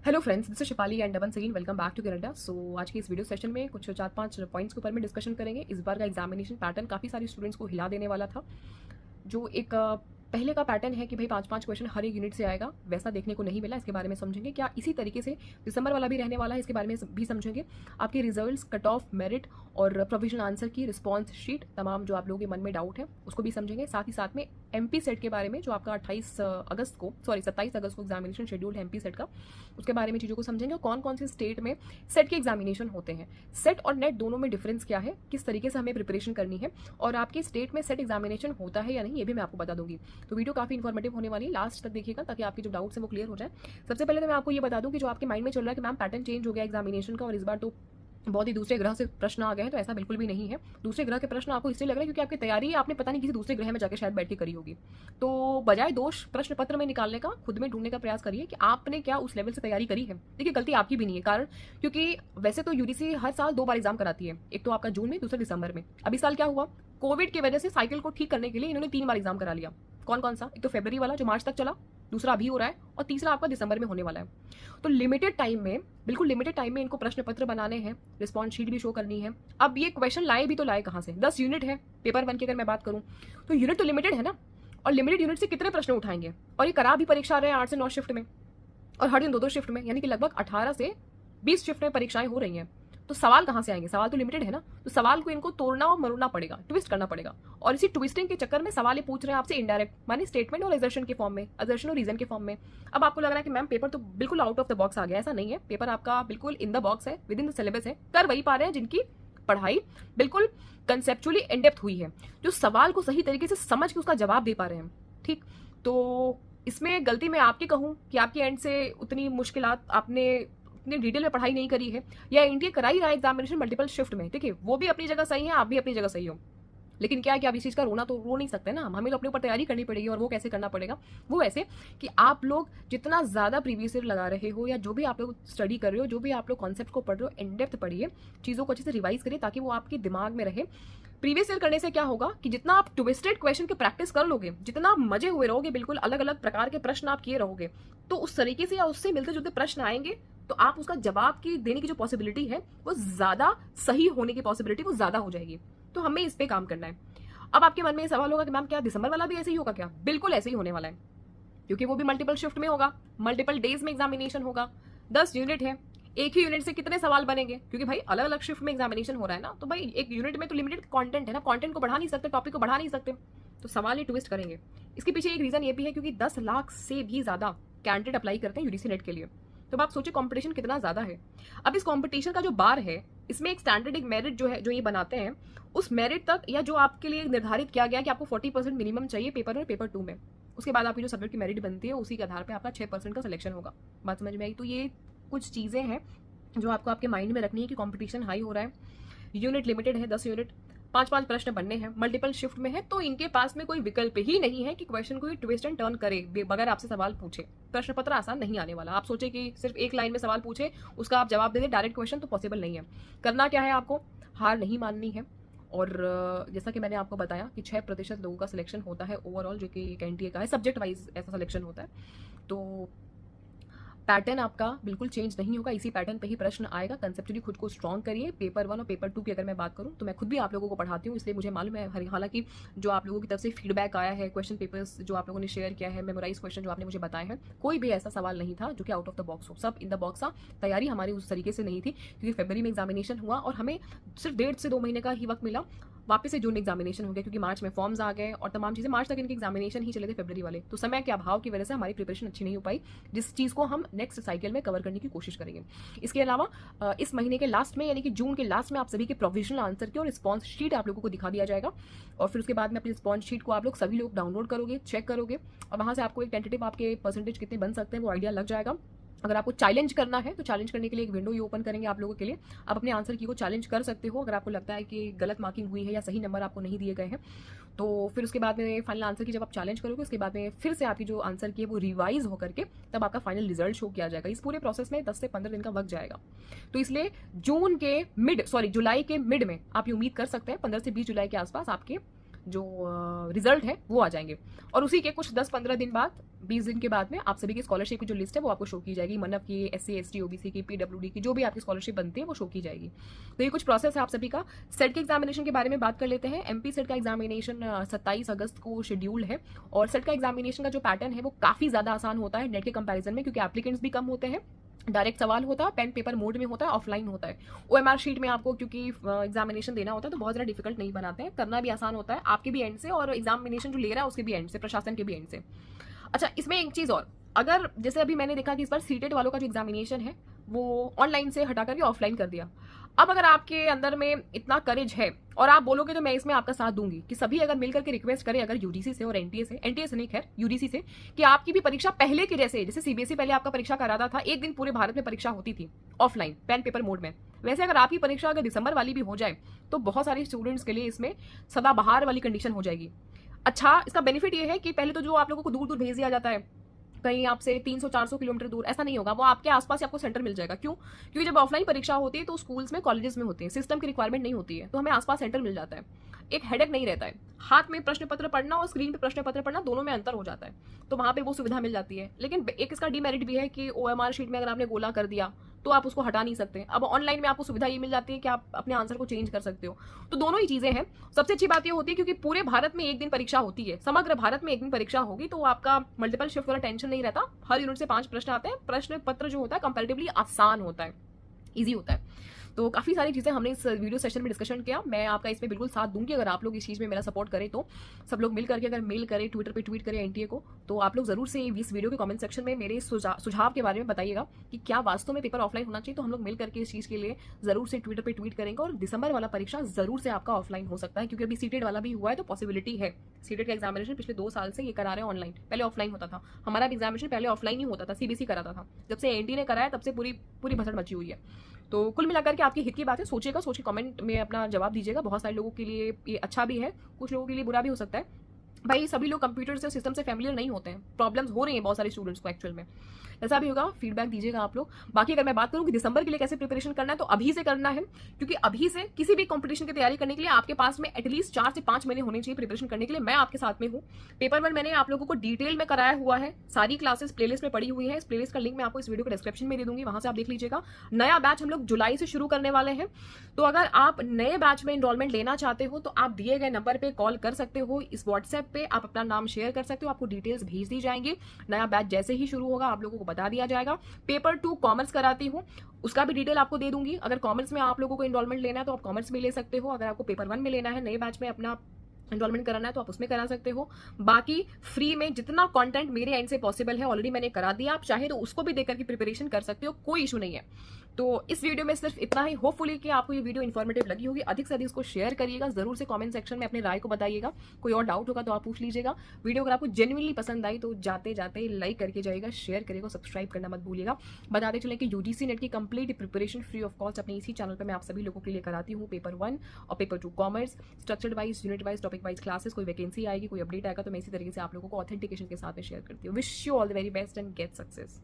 Hello friends, this is Shipali and once again welcome back to Canada. So आज के इस video session में कुछ 4-5 पॉइंट्स के ऊपर में डिस्कशन करेंगे। इस बार का एग्जामिनेशन पैटर्न काफ़ी सारे स्टूडेंट्स को हिला देने वाला था। जो एक पहले का पैटर्न है कि भाई 5-5 क्वेश्चन हर एक यूनिट से आएगा, वैसा देखने को नहीं मिला। इसके बारे में समझेंगे क्या इसी तरीके से दिसंबर वाला भी रहने वाला है, इसके बारे में भी समझेंगे। आपके रिजल्ट्स, कट ऑफ, मेरिट और प्रोविजनल आंसर की रिस्पॉन्स शीट, तमाम जो आप लोगों के मन में डाउट है उसको भी समझेंगे। साथ ही साथ में एमपी सेट के बारे में जो आपका 27 अगस्त को एग्जामिनेशन शेड्यूल है एमपी सेट का, उसके बारे में चीज़ों को समझेंगे। कौन कौन से स्टेट में सेट के एग्जामिनेशन होते हैं, सेट और नेट दोनों में डिफरेंस क्या है, किस तरीके से हमें प्रिपरेशन करनी है, और आपके स्टेट में सेट एग्जामिनेशन होता है या नहीं ये भी मैं आपको बता दूंगी। तो वीडियो काफ़ी इन्फॉर्मेटिव होने वाली है, लास्ट तक देखिएगा ताकि आपके जो डाउट्स हैं वो क्लियर हो जाए। सबसे पहले तो मैं आपको ये बता दूं कि जो आपके माइंड में चल रहा है कि मैम पैटर्न चेंज हो गया एग्जामिनेशन का और इस बार तो बहुत ही दूसरे ग्रह से प्रश्न आ गए हैं, तो ऐसा बिल्कुल भी नहीं है। दूसरे ग्रह के प्रश्न आपको इसलिए लग रहा है क्योंकि आपकी तैयारी आपने पता नहीं किसी दूसरे ग्रह में जाकर शायद बैठ के करी होगी। तो बजाय दोष प्रश्न पत्र में निकालने का खुद में ढूंढने का प्रयास करिए कि आपने क्या उस लेवल से तैयारी करी है। देखिए, गलती आपकी भी नहीं है, कारण क्योंकि वैसे तो यूडीसी हर साल 2 बार एग्जाम कराती है, एक तो आपका जून में, दूसरा दिसंबर में। अब इस साल क्या हुआ, कोविड की वजह से साइकिल को ठीक करने के लिए इन्होंने 3 बार एग्जाम करा लिया। कौन कौन सा, एक तो फरवरी वाला जो मार्च तक चला, दूसरा अभी हो रहा है, और तीसरा आपका दिसंबर में होने वाला है। तो लिमिटेड टाइम में, बिल्कुल लिमिटेड टाइम में इनको प्रश्न पत्र बनाने हैं, रिस्पॉन्स शीट भी शो करनी है। अब ये क्वेश्चन लाए भी तो लाए कहाँ से, 10 यूनिट है पेपर 1 की अगर मैं बात करूँ तो यूनिट तो लिमिटेड है ना, और लिमिटेड यूनिट से कितने प्रश्न उठाएंगे। और ये करा भी परीक्षा रहे हैं 8 से 9 शिफ्ट में, और हर दिन 2-2 शिफ्ट में, यानी कि लगभग 18 से 20 शिफ्ट में परीक्षाएं हो रही हैं। तो सवाल कहाँ से आएंगे, सवाल तो लिमिटेड है ना, तो सवाल को इनको तोड़ना और मरोड़ना पड़ेगा, ट्विस्ट करना पड़ेगा। और इसी ट्विस्टिंग के चक्कर में सवाल ये पूछ रहे हैं आपसे इनडायरेक्ट, माने स्टेटमेंट और एजर्शन के फॉर्म में, एजर्शन और रीजन के फॉर्म में। अब आपको लग रहा है कि मैम पेपर तो बिल्कुल आउट ऑफ द बॉक्स आ गया, ऐसा नहीं है। पेपर आपका बिल्कुल इन द बॉक्स है, विद इन द सिलेबस है। कर वही पा रहे हैं जिनकी पढ़ाई बिल्कुल कंसेप्चुअली इन डेप्थ हुई है, जो सवाल को सही तरीके से समझ के उसका जवाब दे पा रहे हैं। ठीक, तो इसमें गलती मैं आपकी कहूँ कि आपके एंड से उतनी मुश्किलात आपने डिटेल में पढ़ाई नहीं करी है, या इंडिया कराई रहा है एग्जामिनेशन मल्टीपल शिफ्ट में। देखिए, वो भी अपनी जगह सही है, आप भी अपनी जगह सही हो, लेकिन क्या है कि आप इस चीज़ का रोना तो रो नहीं सकते ना, हमें तो अपने ऊपर तैयारी करनी पड़ेगी। और वो कैसे करना पड़ेगा, वो ऐसे कि आप लोग जितना ज़्यादा प्रीवियस ईयर लगा रहे हो, या जो भी आप लोग स्टडी कर रहे हो, जो भी आप लोग कॉन्सेप्ट को पढ़ रहे हो, इन डेप्थ पढ़िए, चीज़ों को अच्छे से रिवाइज करिए ताकि वो आपके दिमाग में रहे। प्रीवियस ईयर करने से क्या होगा कि जितना आप ट्विस्टेड क्वेश्चन की प्रैक्टिस कर लोगे, जितना आप मजे हुए रहोगे, बिल्कुल अलग अलग प्रकार के प्रश्न आप किए रहोगे, तो उस तरीके से या उससे मिलते जुलते प्रश्न आएंगे, तो आप उसका जवाब की देने की जो पॉसिबिलिटी है वो ज्यादा सही होने की पॉसिबिलिटी वो ज्यादा हो जाएगी। तो हमें इस पे काम करना है। अब आपके मन में ये सवाल होगा कि मैम क्या दिसंबर वाला भी ऐसे ही होगा क्या? बिल्कुल ऐसे ही होने वाला है, क्योंकि वो भी मल्टीपल शिफ्ट में होगा, मल्टीपल डेज में एग्जामिनेशन होगा। 10 यूनिट है, एक ही यूनिट से कितने सवाल बनेंगे, क्योंकि भाई अलग अलग शिफ्ट में एग्जामिनेशन हो रहा है ना, तो भाई एक यूनिट में तो लिमिटेड कंटेंट है ना, कंटेंट को बढ़ा नहीं सकते, टॉपिक को बढ़ा नहीं सकते, तो सवाल ही ट्विस्ट करेंगे। इसके पीछे एक रीजन ये भी है क्योंकि 10 लाख से भी ज्यादा कैंडिडेट अप्लाई करते हैं यूडीसी नेट के लिए। तो अब आप सोचिए कंपटीशन कितना ज्यादा है। अब इस कंपटीशन का जो बार है, इसमें एक स्टैंडर्ड, एक मेरिट जो है, जो ये बनाते हैं, उस मेरिट तक या जो आपके लिए निर्धारित किया गया कि आपको 40% मिनिमम चाहिए पेपर में, पेपर 2 में, उसके बाद आपकी जो सब्जेक्ट की मेरिट बनती है उसी के आधार पर आपका 6% का सिलेक्शन होगा। बात समझ में आई? तो ये कुछ चीजें हैं जो आपको आपके माइंड में रखनी है कि कंपटीशन हाई हो रहा है, यूनिट लिमिटेड है, 10 यूनिट, 5-5 प्रश्न बनने हैं, मल्टीपल शिफ्ट में है, तो इनके पास में कोई विकल्प ही नहीं है कि क्वेश्चन को ट्विस्ट एंड टर्न करे बगैर आपसे सवाल पूछे। प्रश्न पत्र आसान नहीं आने वाला। आप सोचे कि सिर्फ एक लाइन में सवाल पूछे, उसका आप जवाब दे दें डायरेक्ट क्वेश्चन, तो पॉसिबल नहीं है। करना क्या है, आपको हार नहीं माननी है। और जैसा कि मैंने आपको बताया कि 6% लोगों का सिलेक्शन होता है ओवरऑल, जो कि एक एनटीए का है, सब्जेक्ट वाइज ऐसा सिलेक्शन होता है। तो पैटर्न आपका बिल्कुल चेंज नहीं होगा, इसी पैटर्न पे ही प्रश्न आएगा। कंसेप्चुअली खुद को स्ट्रॉन्ग करिए। पेपर 1 और पेपर 2 की अगर मैं बात करूं तो मैं खुद भी आप लोगों को पढ़ाती हूँ, इसलिए मुझे मालूम है। हालांकि जो आप लोगों की तरफ से फीडबैक आया है, क्वेश्चन पेपर्स जो आप लोगों ने शेयर किया है, मेमोराइज क्वेश्चन जो आपने मुझे बताए हैं, कोई भी ऐसा सवाल नहीं था जो कि आउट ऑफ द बॉक्स हो, सब इन द बॉक्स था। तैयारी हमारी उस तरीके से नहीं थी क्योंकि फरवरी में एग्जामिनेशन हुआ और हमें सिर्फ 1.5 से 2 महीने का ही वक्त मिला। वापस से जून एग्जामिनेशन हो गया क्योंकि मार्च में फॉर्म्स आ गए और तमाम चीज़ें, मार्च तक इनके एग्जामिनेशन ही चले थे फरवरी वाले। तो समय के अभाव की वजह से हमारी प्रिपरेशन अच्छी नहीं हो पाई, जिस चीज़ को हम नेक्स्ट साइकिल में कवर करने की कोशिश करेंगे। इसके अलावा इस महीने के लास्ट में, यानी कि जून के लास्ट में, आप सभी के प्रोविजनल आंसर की और रिस्पॉन्स शीट आप लोगों को दिखा दिया जाएगा। और फिर उसके बाद में अपनी रिस्पॉन्स शीट को आप लोग सभी लोग डाउनलोड करोगे, चेक करोगे, और वहाँ से आपको एक टेंटेटिव आपके परसेंटेज कितने बन सकते हैं वो आइडिया लग जाएगा। अगर आपको चैलेंज करना है तो चैलेंज करने के लिए एक विंडो ये ओपन करेंगे आप लोगों के लिए। आप अपने आंसर की को चैलेंज कर सकते हो अगर आपको लगता है कि गलत मार्किंग हुई है या सही नंबर आपको नहीं दिए गए हैं। तो फिर उसके बाद में फाइनल आंसर की जब आप चैलेंज करोगे, उसके बाद में फिर से आपकी जो आंसर की है वो रिवाइज होकर के तब आपका फाइनल रिजल्ट शो किया जाएगा। इस पूरे प्रोसेस में 10 से 15 दिन का वक्त जाएगा। तो इसलिए जुलाई के मिड में आप ये उम्मीद कर सकते हैं 15 से 20 जुलाई के आसपास आपके जो रिजल्ट है वो आ जाएंगे, और उसी के कुछ 10-15 दिन बाद, 20 दिन के बाद में आप सभी की स्कॉलरशिप की जो लिस्ट है वो आपको शो की जाएगी। मनफ की, SC ST OBC की, PWD की, जो भी आपकी स्कॉलरशिप बनती है वो शो की जाएगी। तो ये कुछ प्रोसेस है आप सभी का। सेट के एग्जामिनेशन के बारे में बात कर लेते हैं। MP सेट का एग्जामिनेशन 27 अगस्त को शेड्यूल है, और सेट का एग्जामिनेशन का जो पैटर्न है वो काफ़ी ज़्यादा आसान होता है नेट के कंपैरिजन में, क्योंकि एप्लीकेंट्स भी कम होते हैं, डायरेक्ट सवाल होता है, पेन पेपर मोड में होता है, ऑफलाइन होता है। OMR शीट में आपको क्योंकि एग्जामिनेशन देना होता है तो बहुत ज़्यादा डिफिकल्ट नहीं बनाते हैं, करना भी आसान होता है आपके भी एंड से, और एग्जामिनेशन जो ले रहा है उसके भी एंड से, प्रशासन के भी एंड से। अच्छा, इसमें एक चीज़ और, अगर जैसे अभी मैंने देखा कि इस बार सीटेट वालों का जो एग्जामिनेशन है वो ऑनलाइन से हटा करके ऑफलाइन कर दिया। अब अगर आपके अंदर में इतना करेज है और आप बोलोगे तो मैं इसमें आपका साथ दूंगी कि सभी अगर मिलकर के रिक्वेस्ट करें, अगर UGC से और NTA से नहीं, खैर UGC से, कि आपकी भी परीक्षा पहले के जैसे CBSE पहले आपका परीक्षा कराता था, एक दिन पूरे भारत में परीक्षा होती थी ऑफलाइन पेन पेपर मोड में, वैसे अगर आपकी परीक्षा अगर दिसंबर वाली भी हो जाए तो बहुत सारे स्टूडेंट्स के लिए इसमें सदाबहार वाली कंडीशन हो जाएगी। अच्छा, इसका बेनिफिट ये है कि पहले तो जो आप लोगों को दूर दूर भेज दिया जाता है, कहीं आपसे 300-400 किलोमीटर दूर, ऐसा नहीं होगा, वो आपके आसपास ही आपको सेंटर मिल जाएगा। क्यों? क्योंकि जब ऑफलाइन परीक्षा होती है तो स्कूल्स में, कॉलेजेस में होती है, सिस्टम की रिक्वायरमेंट नहीं होती है, तो हमें आसपास सेंटर मिल जाता है, एक हेडेक नहीं रहता है। हाथ में प्रश्न पत्र पढ़ना और स्क्रीन पे प्रश्न पत्र पढ़ना, दोनों में अंतर हो जाता है, तो वहां पे वो सुविधा मिल जाती है। लेकिन एक इसका डीमेरिट भी है कि OMR शीट में अगर आपने गोला कर दिया तो आप उसको हटा नहीं सकते। अब ऑनलाइन में आपको सुविधा ये मिल जाती है कि आप अपने आंसर को चेंज कर सकते हो, तो दोनों ही चीजें हैं। सबसे अच्छी बात ये होती है क्योंकि पूरे भारत में एक दिन परीक्षा होती है, समग्र भारत में एक दिन परीक्षा होगी, तो आपका मल्टीपल शिफ्ट वाला टेंशन नहीं रहता। हर यूनिट से 5 प्रश्न आते हैं, प्रश्न पत्र जो होता है कंपैरेटिवली आसान होता है, ईजी होता है। तो काफ़ी सारी चीज़ें हमने इस वीडियो सेशन में डिस्कशन किया। मैं आपका इसमें बिल्कुल साथ दूंगी अगर आप लोग इस चीज़ में मेरा सपोर्ट करें तो। सब लोग मिल करके अगर मेल करें, ट्विटर पे ट्वीट करें NTA को, तो आप लोग जरूर से इस वीडियो के कमेंट सेक्शन में मेरे सुझाव के बारे में बताइएगा कि क्या वास्तव में पेपर ऑफलाइन होना चाहिए। तो हम लोग मिल करके इस चीज़ के लिए जरूर से ट्विटर पर ट्वीट करेंगे, और दिसंबर वाला परीक्षा जरूर से आपका ऑफलाइन हो सकता है, क्योंकि अभी सीटेट वाला भी हुआ है तो पॉसिबिलिटी है। सीटेट का एग्जामिनेशन पिछले 2 साल से ये करा रहे हैं ऑनलाइन, पहले ऑफलाइन होता था। हमारा भी एग्जामिनेशन पहले ऑफलाइन ही होता था, CBSE कराता था, जब से NTA ने कराया तब से पूरी भसड़ मची हुई है। तो कुल मिलाकर के आपके हित की बात है, सोच के कमेंट में अपना जवाब दीजिएगा। बहुत सारे लोगों के लिए ये अच्छा भी है, कुछ लोगों के लिए बुरा भी हो सकता है। भाई सभी लोग कंप्यूटर से, सिस्टम से फैमिलियर नहीं होते हैं, प्रॉब्लम्स हो रही हैं बहुत सारे स्टूडेंट्स को एक्चुअल में। ऐसा भी होगा, फीडबैक दीजिएगा आप लोग। बाकी अगर मैं बात करूं कि दिसंबर के लिए कैसे प्रिपरेशन करना है, तो अभी से करना है, क्योंकि अभी से किसी भी कंपटीशन की तैयारी करने के लिए आपके पास में एटलीस्ट 4 से 5 महीने होने चाहिए प्रिपरेशन करने के लिए। मैं आपके साथ में हूँ। पेपर 1 मैंने आप लोगों को डिटेल में कराया हुआ है, सारी क्लासेस प्लेलिस्ट में पड़ी हुई है। इस प्लेलिस्ट का लिंक मैं आपको इस वीडियो को डिस्क्रिप्शन में दे दूंगी, वहां से आप देख लीजिएगा। नया बैच हम लोग जुलाई से शुरू करने वाले हैं, तो अगर आप नए बैच में एनरोलमेंट लेना चाहते हो तो आप दिए गए नंबर पे कॉल कर सकते हो। इस व्हाट्सएप पे आप अपना नाम शेयर कर सकते हो, आपको डिटेल्स भेज दी जाएंगी। नया बैच जैसे ही शुरू होगा आप लोगों को बता दिया जाएगा। पेपर 2 कॉमर्स कराती हूँ, उसका भी डिटेल आपको दे दूंगी। अगर कॉमर्स में आप लोगों को एनरोलमेंट लेना है तो आप कॉमर्स में ले सकते हो। अगर आपको पेपर 1 में लेना है, नए बैच में अपना एनरोलमेंट कराना है, तो आप उसमें करा सकते हो। बाकी फ्री में जितना कंटेंट मेरे एंड से पॉसिबल है ऑलरेडी मैंने करा दिया, आप चाहे तो उसको भी देकर के प्रिपरेशन कर सकते हो, कोई इशू नहीं है। तो इस वीडियो में सिर्फ इतना ही। होपफुली कि आपको ये वीडियो इन्फॉर्मेटिव लगी होगी। अधिक से अधिक इसको शेयर करिएगा, जरूर से कमेंट सेक्शन में अपने राय को बताइएगा। कोई और डाउट होगा तो आप पूछ लीजिएगा। वीडियो अगर आपको जेन्युइनली पसंद आई तो जाते जाते लाइक करके जाइएगा, शेयर करिएगा, सब्सक्राइब करना मत भूलिएगा। बताते चले कि UGC नेट की complete preparation free of cost अपने इसी चैनल पर मैं आप सभी लोगों के लिए कराती हूँ। पेपर 1 और paper 2 commerce, structured wise, unit wise, topic wise classes. कोई वैकेंसी आएगी, कोई अपडेट आएगा तो मैं इसी तरीके से आप लोगों को ऑथेंटिकेशन के साथ में शेयर करती हूँ। Wish you all the very best and get success.